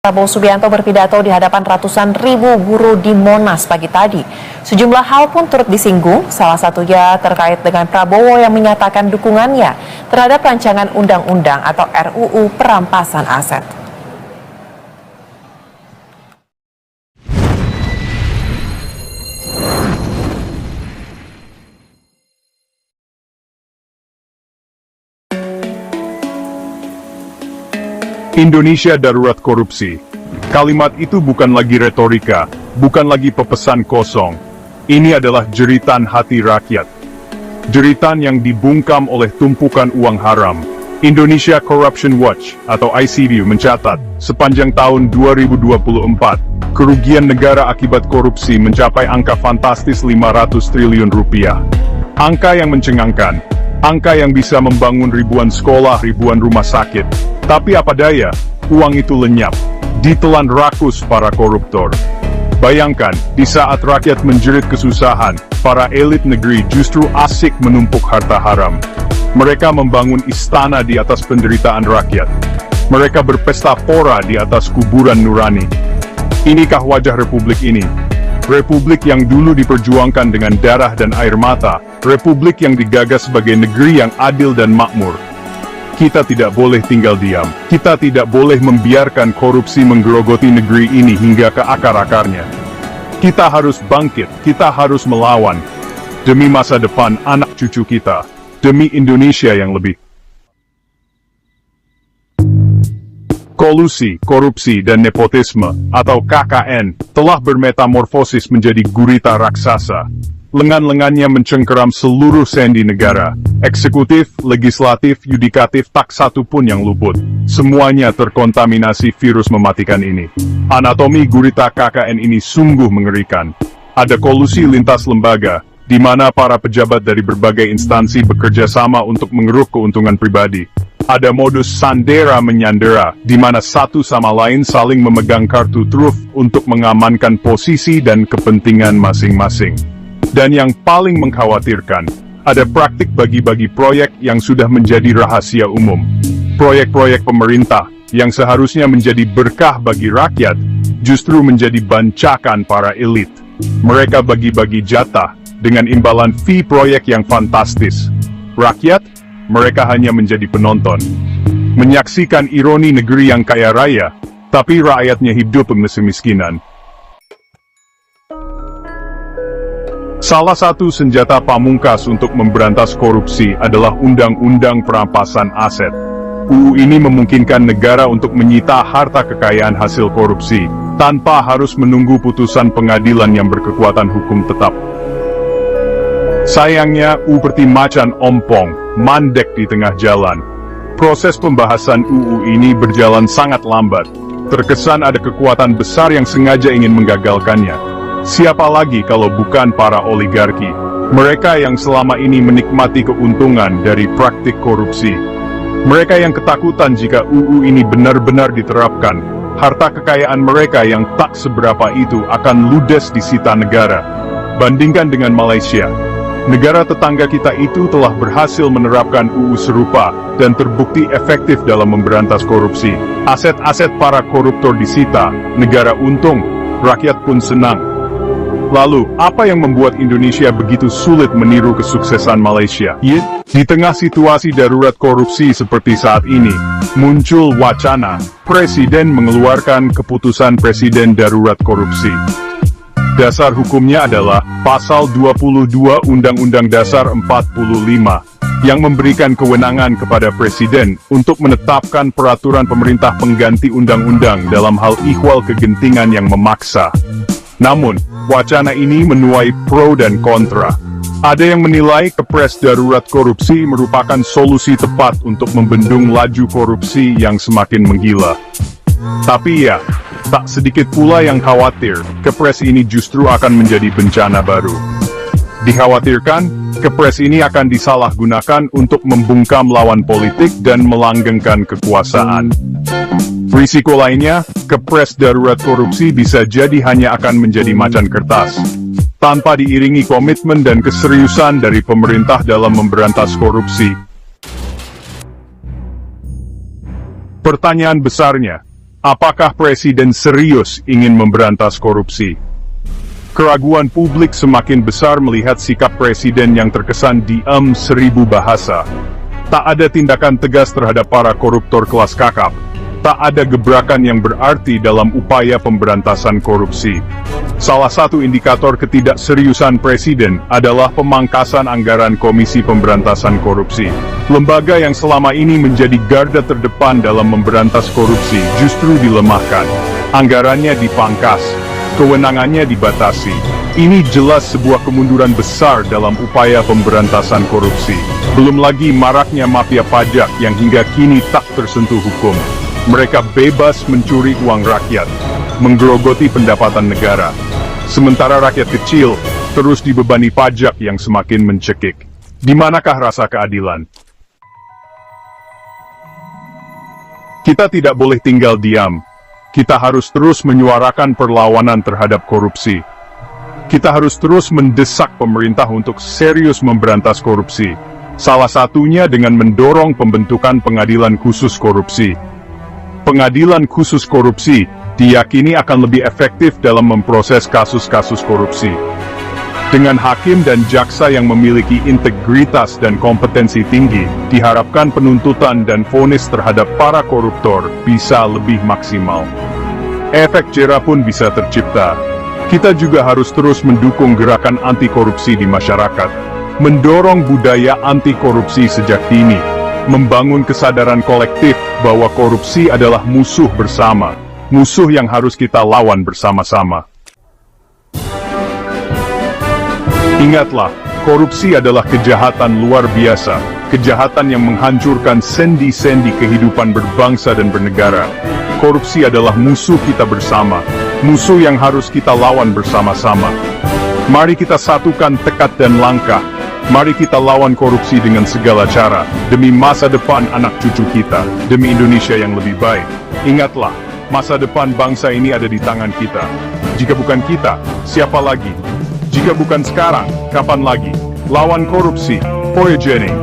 Prabowo Subianto berpidato di hadapan ratusan ribu buruh di Monas pagi tadi. Sejumlah hal pun turut disinggung, salah satunya terkait dengan Prabowo yang menyatakan dukungannya terhadap rancangan undang-undang atau RUU perampasan aset. Indonesia darurat korupsi. Kalimat itu bukan lagi retorika, bukan lagi pepesan kosong. Ini adalah jeritan hati rakyat. Jeritan yang dibungkam oleh tumpukan uang haram. Indonesia Corruption Watch atau ICW mencatat, sepanjang tahun 2024, kerugian negara akibat korupsi mencapai angka fantastis 500 triliun rupiah. Angka yang mencengangkan, angka yang bisa membangun ribuan sekolah, ribuan rumah sakit. Tapi apa daya, uang itu lenyap, ditelan rakus para koruptor. Bayangkan, di saat rakyat menjerit kesusahan, para elit negeri justru asik menumpuk harta haram. Mereka membangun istana di atas penderitaan rakyat. Mereka berpesta pora di atas kuburan nurani. Inikah wajah republik ini? Republik yang dulu diperjuangkan dengan darah dan air mata, republik yang digagas sebagai negeri yang adil dan makmur. Kita tidak boleh tinggal diam. Kita tidak boleh membiarkan korupsi menggerogoti negeri ini hingga ke akar-akarnya. Kita harus bangkit, kita harus melawan. Demi masa depan anak cucu kita. Demi Indonesia yang lebih. Kolusi, korupsi, dan nepotisme, atau KKN, telah bermetamorfosis menjadi gurita raksasa. Lengan-lengannya mencengkeram seluruh sendi negara. Eksekutif, legislatif, yudikatif, tak satu pun yang luput. Semuanya terkontaminasi virus mematikan ini. Anatomi gurita KKN ini sungguh mengerikan. Ada kolusi lintas lembaga, di mana para pejabat dari berbagai instansi bekerja sama untuk mengeruk keuntungan pribadi. Ada modus sandera menyandera, di mana satu sama lain saling memegang kartu truf untuk mengamankan posisi dan kepentingan masing-masing. Dan yang paling mengkhawatirkan, ada praktik bagi-bagi proyek yang sudah menjadi rahasia umum. Proyek-proyek pemerintah yang seharusnya menjadi berkah bagi rakyat, justru menjadi bancakan para elit. Mereka bagi-bagi jatah dengan imbalan fee proyek yang fantastis. Rakyat, mereka hanya menjadi penonton. Menyaksikan ironi negeri yang kaya raya, tapi rakyatnya hidup kemiskinan. Salah satu senjata pamungkas untuk memberantas korupsi adalah Undang-Undang Perampasan Aset. UU ini memungkinkan negara untuk menyita harta kekayaan hasil korupsi, tanpa harus menunggu putusan pengadilan yang berkekuatan hukum tetap. Sayangnya, UU seperti macan ompong, mandek di tengah jalan. Proses pembahasan UU ini berjalan sangat lambat. Terkesan ada kekuatan besar yang sengaja ingin menggagalkannya. Siapa lagi kalau bukan para oligarki, mereka yang selama ini menikmati keuntungan dari praktik korupsi. Mereka yang ketakutan jika UU ini benar-benar diterapkan, harta kekayaan mereka yang tak seberapa itu akan ludes disita negara. Bandingkan dengan Malaysia, negara tetangga kita itu telah berhasil menerapkan UU serupa dan terbukti efektif dalam memberantas korupsi. Aset-aset para koruptor disita, negara untung, rakyat pun senang. Lalu, apa yang membuat Indonesia begitu sulit meniru kesuksesan Malaysia? Di tengah situasi darurat korupsi seperti saat ini, muncul wacana Presiden mengeluarkan keputusan Presiden Darurat Korupsi. Dasar hukumnya adalah Pasal 22 Undang-Undang Dasar 45, yang memberikan kewenangan kepada Presiden untuk menetapkan peraturan pemerintah pengganti undang-undang dalam hal ihwal kegentingan yang memaksa. Namun, wacana ini menuai pro dan kontra. Ada yang menilai Kepres Darurat Korupsi merupakan solusi tepat untuk membendung laju korupsi yang semakin menggila. Tapi ya, tak sedikit pula yang khawatir, Kepres ini justru akan menjadi bencana baru. Dikhawatirkan, Kepres ini akan disalahgunakan untuk membungkam lawan politik dan melanggengkan kekuasaan. Risiko lainnya, Kepres Darurat Korupsi bisa jadi hanya akan menjadi macan kertas, tanpa diiringi komitmen dan keseriusan dari pemerintah dalam memberantas korupsi. Pertanyaan besarnya, Apakah Presiden serius ingin memberantas korupsi? Keraguan publik semakin besar melihat sikap Presiden yang terkesan diam seribu bahasa. Tak ada tindakan tegas terhadap para koruptor kelas kakap. Tak ada gebrakan yang berarti dalam upaya pemberantasan korupsi. Salah satu indikator ketidakseriusan Presiden adalah pemangkasan anggaran Komisi Pemberantasan Korupsi. Lembaga yang selama ini menjadi garda terdepan dalam memberantas korupsi justru dilemahkan. Anggarannya dipangkas, kewenangannya dibatasi. Ini jelas sebuah kemunduran besar dalam upaya pemberantasan korupsi. Belum lagi maraknya mafia pajak yang hingga kini tak tersentuh hukum. Mereka bebas mencuri uang rakyat, menggerogoti pendapatan negara. Sementara rakyat kecil terus dibebani pajak yang semakin mencekik. Di manakah rasa keadilan? Kita tidak boleh tinggal diam. Kita harus terus menyuarakan perlawanan terhadap korupsi. Kita harus terus mendesak pemerintah untuk serius memberantas korupsi. Salah satunya dengan mendorong pembentukan pengadilan khusus korupsi. Pengadilan khusus korupsi diyakini akan lebih efektif dalam memproses kasus-kasus korupsi. Dengan hakim dan jaksa yang memiliki integritas dan kompetensi tinggi, diharapkan penuntutan dan vonis terhadap para koruptor bisa lebih maksimal. Efek jera pun bisa tercipta. Kita juga harus terus mendukung gerakan anti korupsi di masyarakat, mendorong budaya anti korupsi sejak dini, membangun kesadaran kolektif bahwa korupsi adalah musuh bersama, musuh yang harus kita lawan bersama-sama. Ingatlah, korupsi adalah kejahatan luar biasa, kejahatan yang menghancurkan sendi-sendi kehidupan berbangsa dan bernegara. Korupsi adalah musuh kita bersama, musuh yang harus kita lawan bersama-sama. Mari kita satukan tekad dan langkah. Mari kita lawan korupsi dengan segala cara, demi masa depan anak cucu kita, demi Indonesia yang lebih baik. Ingatlah, masa depan bangsa ini ada di tangan kita. Jika bukan kita, siapa lagi? Jika bukan sekarang, kapan lagi? Lawan korupsi, Foya Jenning.